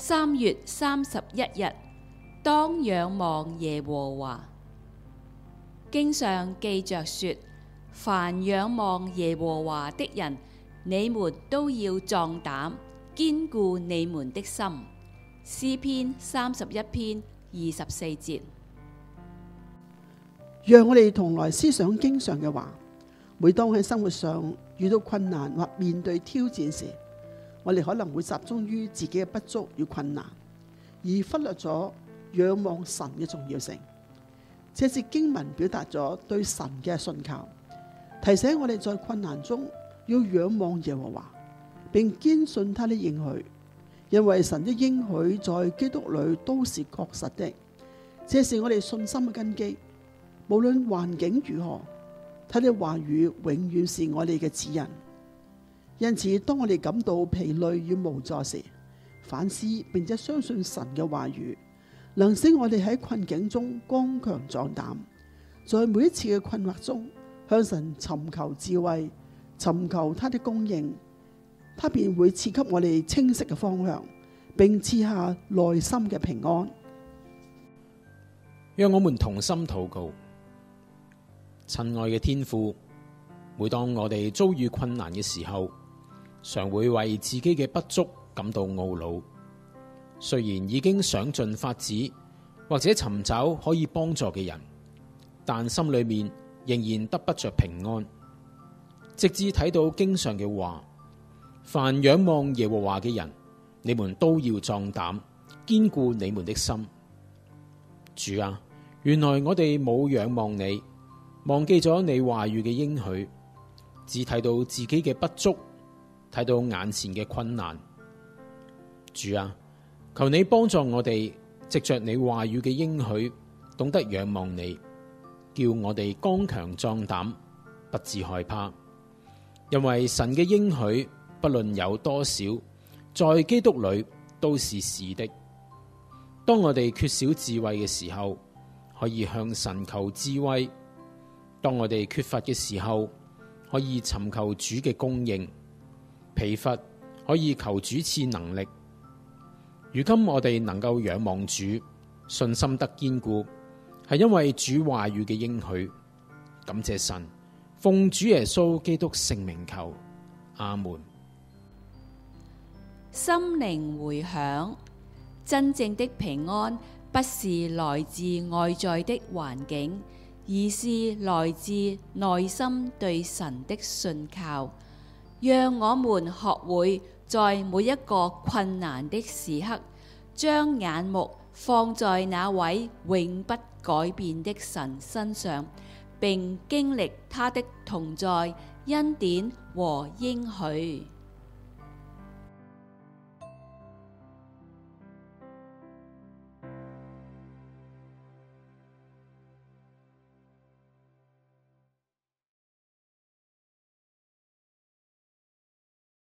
3月31日，當仰望耶和華。經上記着說：凡仰望耶和華的人，你們都要壯膽，堅固你們的心。詩篇31篇24節。讓我哋同來思想經上嘅話。每當喺生活上遇到困難或面對挑戰時，我哋可能會集中於自己嘅不足與困難，而忽略咗仰望神嘅重要性。這節經文表達咗對神嘅信靠，提醒我哋在困難中要仰望耶和華，並堅信他的應許，因為神的應許在基督裏都是確實的。這是我哋信心嘅根基。無論環境如何，他的話語永遠是我哋嘅指引。因此，當我哋感到疲累與無助時，反思並且相信神嘅話語，能使我哋喺困境中剛強壯膽，在每一次嘅困惑中向神尋求智慧，尋求他的供應，他便會賜給我哋清晰嘅方向，並賜下內心嘅平安。讓我們同心禱告。親愛嘅天父，每當我哋遭遇困難嘅時候，常會為自己嘅不足感到懊惱。雖然已經想盡法子或者尋找可以幫助嘅人，但心裏面仍然得不着平安。直至睇到經上嘅話：凡仰望耶和華嘅人，你們都要壯膽，堅固你們的心。主啊，原來我哋冇仰望你，忘記咗你話語嘅應許，只睇到自己嘅不足，睇到眼前嘅困難。主啊，求你幫助我哋，藉着你話語嘅應許，懂得仰望你，叫我哋剛強壯膽，不致害怕。因為神嘅應許，不論有多少，在基督裏都是是的。當我哋缺少智慧嘅時候，可以向神求智慧；當我哋缺乏嘅時候，可以尋求主嘅供應；疲乏可以求主賜能力。如今我哋能夠仰望主，信心得堅固，係因為主話語嘅應許。感謝神，奉主耶穌基督聖名求，阿門。心靈回響。真正的平安不是來自外在的環境，而是來自內心對神的信靠。讓我們學會在每一個困難的時刻，將眼目放在那位永不改變的神身上，並經歷他的同在、恩典和應許。